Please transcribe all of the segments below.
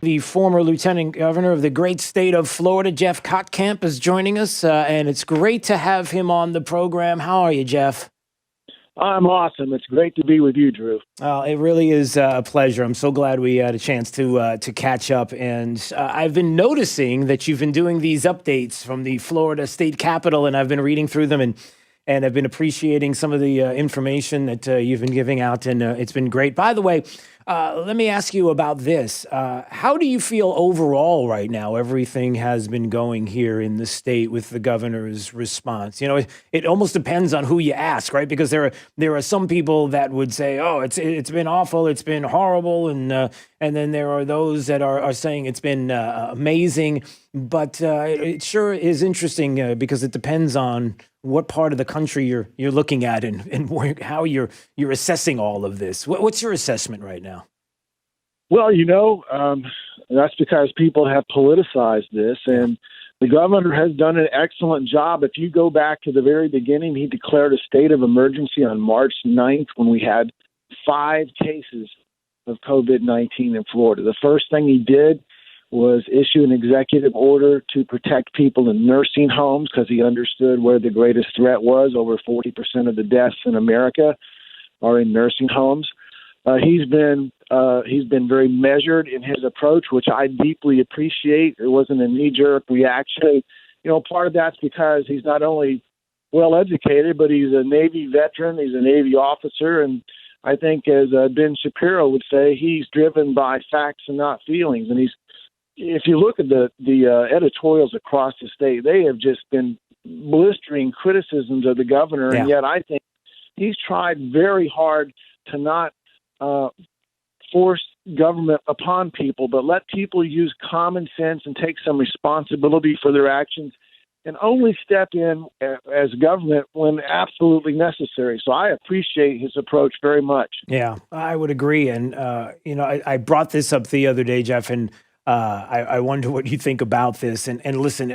The former lieutenant governor of the great state of Florida, Jeff Kottkamp, is joining us, and it's great to have him on the program. How are you, Jeff? I'm awesome. It's great to be with you, Drew. It really is a pleasure. I'm so glad we had a chance to catch up. And I've been noticing that you've been doing these updates from the Florida state capitol, and I've been reading through them and I've been appreciating some of the information that you've been giving out, and it's been great. By the way, let me ask you about this. How do you feel overall right now? Everything has been going here in the state with the governor's response. You know, it almost depends on who you ask, right? Because there are some people that would say, "Oh, it's been awful, it's been horrible," and then there are those that are saying it's been amazing. But it sure is interesting because it depends on what part of the country you're looking at and how you're assessing all of this. What's your assessment right now? Well, that's because people have politicized this, and the governor has done an excellent job. If you go back to the very beginning, he declared a state of emergency on March 9th when we had 5 cases of COVID-19 in Florida. The first thing he did was issue an executive order to protect people in nursing homes because he understood where the greatest threat was. Over 40% of the deaths in America are in nursing homes. He's been very measured in his approach, which I deeply appreciate. It wasn't a knee-jerk reaction. Part of that's because he's not only well-educated, but he's a Navy veteran. He's a Navy officer, and I think, as Ben Shapiro would say, he's driven by facts and not feelings. And if you look at the editorials across the state, they have just been blistering criticisms of the governor, and yet I think he's tried very hard to not force government upon people, but let people use common sense and take some responsibility for their actions and only step in as government when absolutely necessary. So I appreciate his approach very much. Yeah, I would agree. And, I brought this up the other day, Jeff, and I wonder what you think about this. And listen,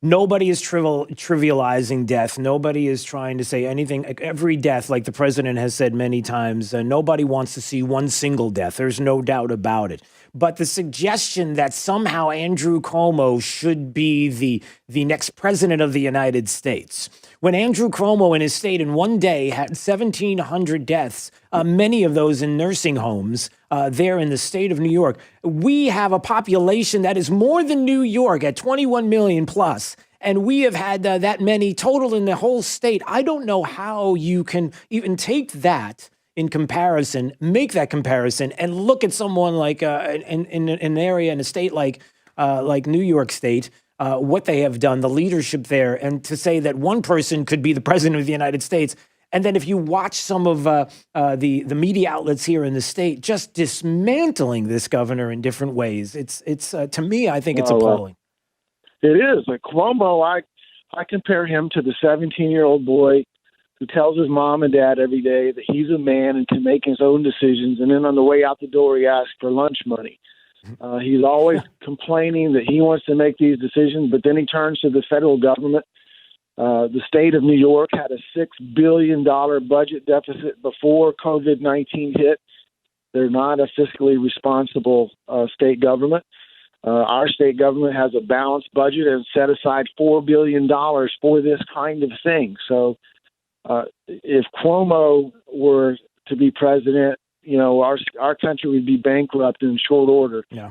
nobody is trivializing death. Nobody is trying to say anything. Every death, like the president has said many times, nobody wants to see one single death. There's no doubt about it. But the suggestion that somehow Andrew Cuomo should be the next president of the United States, when Andrew Cuomo in his state in one day had 1,700 deaths, many of those in nursing homes there in the state of New York. We have a population that is more than New York at 21 million plus. And we have had that many total in the whole state. I don't know how you can even take that in comparison, make that comparison, and look at someone like in an area, in a state like New York State, what they have done, the leadership there, and to say that one person could be the president of the United States. And then if you watch some of the media outlets here in the state just dismantling this governor in different ways, it's to me, I think it's appalling. It is. Like Cuomo, I compare him to the 17-year-old boy who tells his mom and dad every day that he's a man and can make his own decisions, and then on the way out the door, he asks for lunch money. He's always complaining that he wants to make these decisions, but then he turns to the federal government. The state of New York had a $6 billion budget deficit before COVID-19 hit. They're not a fiscally responsible state government. Our state government has a balanced budget and set aside $4 billion for this kind of thing. So if Cuomo were to be president, our country would be bankrupt in short order. Yeah,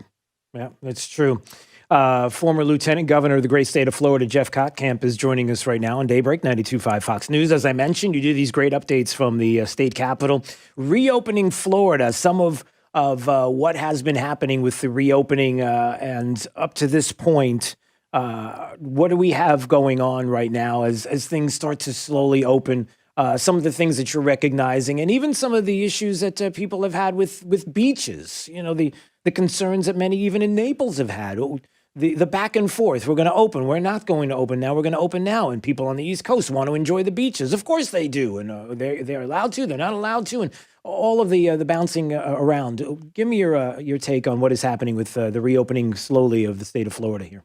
that's true. Former Lieutenant Governor of the great state of Florida, Jeff Kottkamp, is joining us right now on Daybreak 92.5 Fox News. As I mentioned, you do these great updates from the state capitol. Reopening Florida, some of what has been happening with the reopening and up to this point, what do we have going on right now as things start to slowly open? Some of the things that you're recognizing, and even some of the issues that people have had with beaches. The concerns that many even in Naples have had. The back and forth. We're going to open. We're not going to open now. We're going to open now. And people on the East Coast want to enjoy the beaches. Of course they do. And they're allowed to. They're not allowed to. And all of the bouncing around. Give me your take on what is happening with the reopening slowly of the state of Florida here.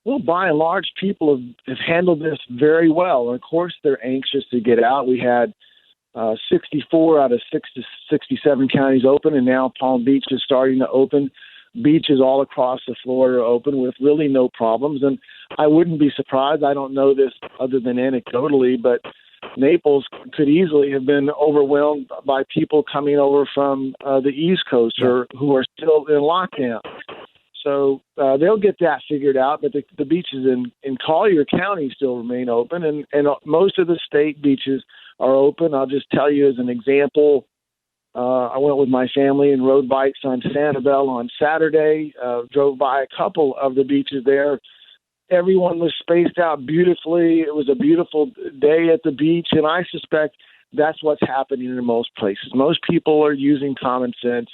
Well, by and large, people have handled this very well. And of course, they're anxious to get out. We had 64 out of 67 counties open, and now Palm Beach is starting to open. Beaches all across the Florida are open with really no problems. And I wouldn't be surprised, I don't know this other than anecdotally, but Naples could easily have been overwhelmed by people coming over from the East Coast or who are still in lockdown. So they'll get that figured out, but the beaches in Collier County still remain open, and most of the state beaches are open. I'll just tell you as an example, I went with my family and rode bikes on Sanibel on Saturday, drove by a couple of the beaches there. Everyone was spaced out beautifully. It was a beautiful day at the beach, and I suspect that's what's happening in most places. Most people are using common sense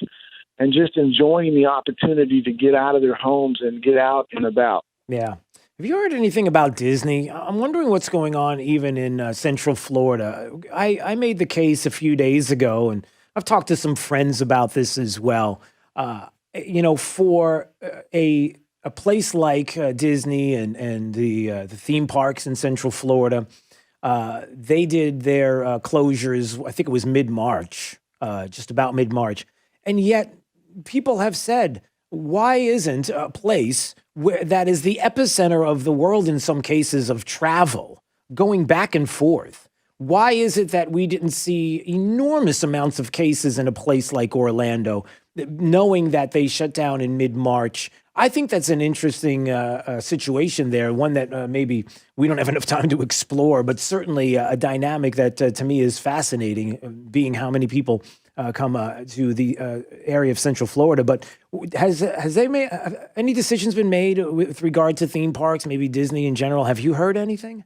and just enjoying the opportunity to get out of their homes and get out and about. Yeah. Have you heard anything about Disney? I'm wondering what's going on even in Central Florida. I made the case a few days ago, and I've talked to some friends about this as well. For a place like Disney and the theme parks in Central Florida, they did their closures, I think it was mid-March, just about mid-March. And yet people have said, why isn't a place where that is the epicenter of the world in some cases of travel going back and forth? Why is it that we didn't see enormous amounts of cases in a place like Orlando, knowing that they shut down in mid-March? I think that's an interesting situation there, one that maybe we don't have enough time to explore, but certainly a dynamic that to me is fascinating, being how many people come to the area of Central Florida. But has they made any decisions been made with regard to theme parks, maybe Disney in general? Have you heard anything?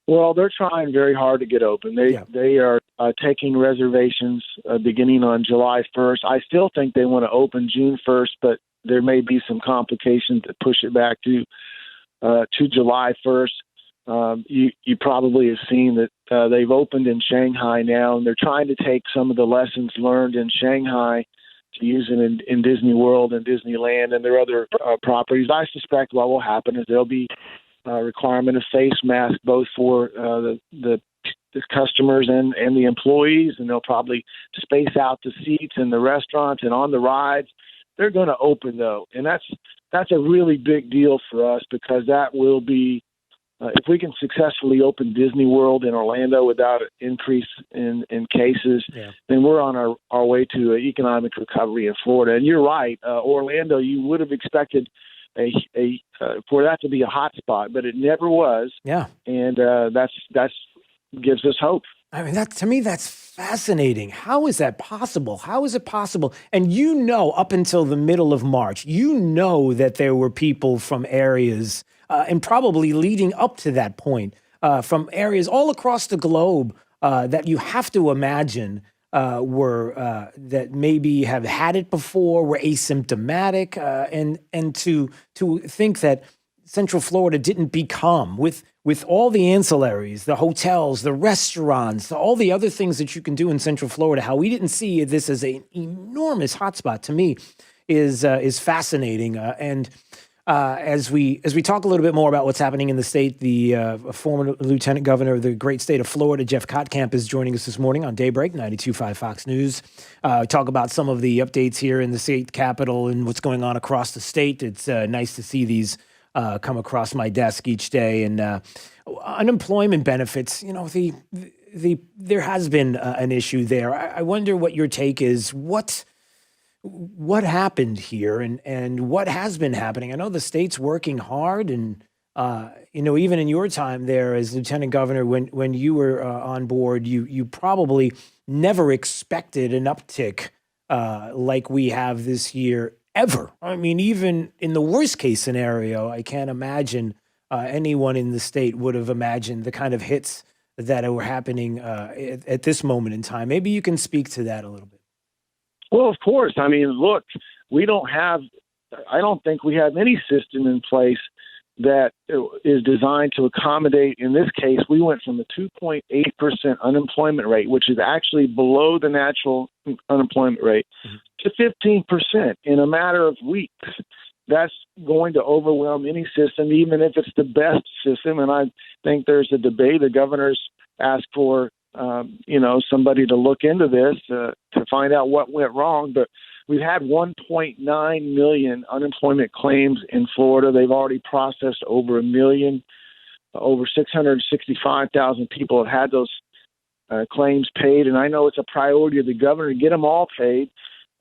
Well, they're trying very hard to get open. They are taking reservations beginning on July 1st. I still think they want to open June 1st, but there may be some complications that push it back to July 1st. You probably have seen that they've opened in Shanghai now, and they're trying to take some of the lessons learned in Shanghai to use it in Disney World and Disneyland and their other properties. I suspect what will happen is there'll be requirement of face masks both for the customers and the employees, and they'll probably space out the seats in the restaurants and on the rides. They're going to open, though, and that's a really big deal for us, because that will be if we can successfully open Disney World in Orlando without an increase in cases, then we're on our way to economic recovery in Florida. And you're right, Orlando, you would have expected for that to be a hot spot, but it never was. Yeah, and that's gives us hope. I mean, to me, that's fascinating. How is that possible? How is it possible? And up until the middle of March, that there were people from areas, and probably leading up to that point, from areas all across the globe that you have to imagine were that maybe have had it before, were asymptomatic, and to think that Central Florida didn't become, with all the ancillaries, the hotels, the restaurants, all the other things that you can do in Central Florida, how we didn't see this as an enormous hotspot, to me is fascinating. And as we talk a little bit more about what's happening in the state, the former Lieutenant Governor of the great state of Florida, Jeff Kottkamp, is joining us this morning on Daybreak, 92.5 Fox News. Talk about some of the updates here in the state capitol and what's going on across the state. It's nice to see these come across my desk each day. And unemployment benefits, there has been an issue there. I wonder what your take is. What happened here and what has been happening? I know the state's working hard, and even in your time there as Lieutenant Governor, when you were on board, you probably never expected an uptick like we have this year ever. I mean, even in the worst case scenario, I can't imagine anyone in the state would have imagined the kind of hits that were happening at this moment in time. Maybe you can speak to that a little bit. Well, of course. I mean, look, I don't think we have any system in place that is designed to accommodate. In this case, we went from a 2.8% unemployment rate, which is actually below the natural unemployment rate, to 15% in a matter of weeks. That's going to overwhelm any system, even if it's the best system. And I think there's a debate. The governor's asked for somebody to look into this to find out what went wrong. But we've had 1.9 million unemployment claims in Florida. They've already processed over a million. Over 665,000 people have had those claims paid, and I know it's a priority of the governor to get them all paid.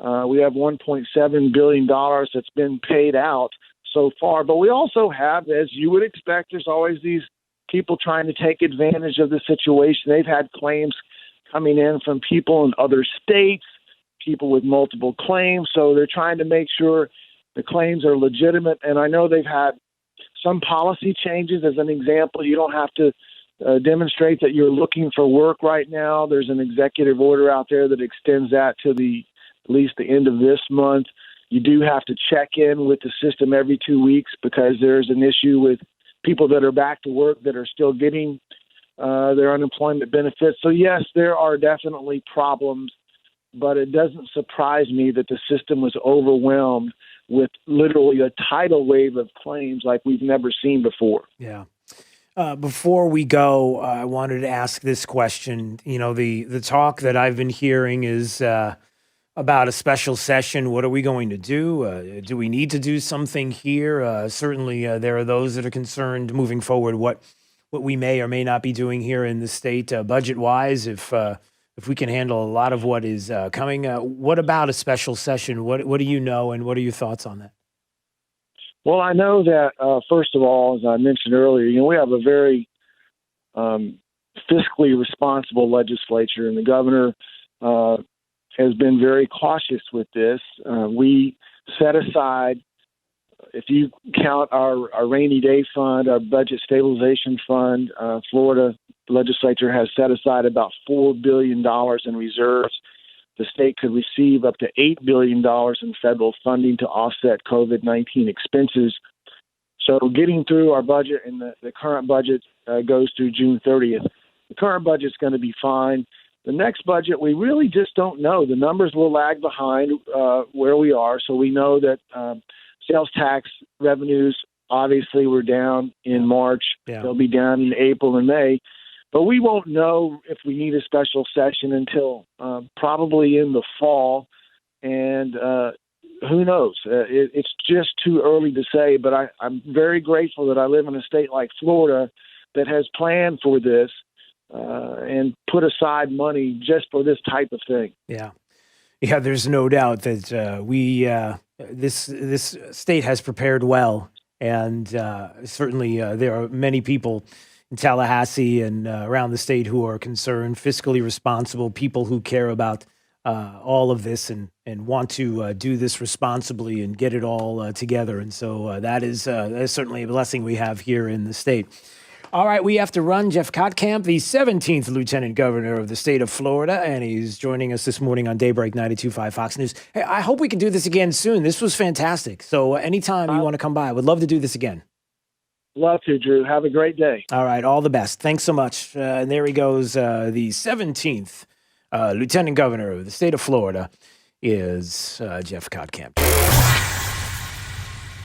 We have $1.7 billion that's been paid out so far, but we also have, as you would expect, there's always these people trying to take advantage of the situation. They've had claims coming in from people in other states, people with multiple claims, so they're trying to make sure the claims are legitimate, and I know they've had some policy changes. As an example, you don't have to demonstrate that you're looking for work right now. There's an executive order out there that extends that to at least the end of this month. You do have to check in with the system every 2 weeks because there's an issue with people that are back to work that are still getting their unemployment benefits. So yes, there are definitely problems, but it doesn't surprise me that the system was overwhelmed with literally a tidal wave of claims like we've never seen before. Yeah. Before we go, I wanted to ask this question. The talk that I've been hearing is about a special session. What are we going to do? Do we need to do something here? Certainly, there are those that are concerned moving forward what we may or may not be doing here in the state budget-wise if we can handle a lot of what is coming. What about a special session? What do you know, and what are your thoughts on that? Well, I know that, first of all, as I mentioned earlier, we have a very fiscally responsible legislature, and the governor has been very cautious with this. We set aside, if you count our rainy day fund, our budget stabilization fund, Florida legislature has set aside about $4 billion in reserves. The state could receive up to $8 billion in federal funding to offset COVID-19 expenses. So getting through our budget, and the current budget goes through June 30th. The current budget's going to be fine. The next budget, we really just don't know. The numbers will lag behind where we are. So we know that sales tax revenues obviously were down in March. Yeah. They'll be down in April and May. But we won't know if we need a special session until probably in the fall. And who knows? It's just too early to say. But I'm very grateful that I live in a state like Florida that has planned for this and put aside money just for this type of thing. Yeah. Yeah, there's no doubt that this state has prepared well. And certainly there are many people in Tallahassee and around the state who are concerned, fiscally responsible, people who care about all of this and want to do this responsibly and get it all together. And so that is certainly a blessing we have here in the state. All right, we have to run. Jeff Kottkamp, the 17th Lieutenant Governor of the state of Florida, and he's joining us this morning on Daybreak 92.5 Fox News. Hey, I hope we can do this again soon. This was fantastic. So anytime you want to come by, I would love to do this again. Love to, Drew. Have a great day. All right. All the best. Thanks so much. And there he goes. The 17th Lieutenant Governor of the state of Florida is Jeff Kottkamp.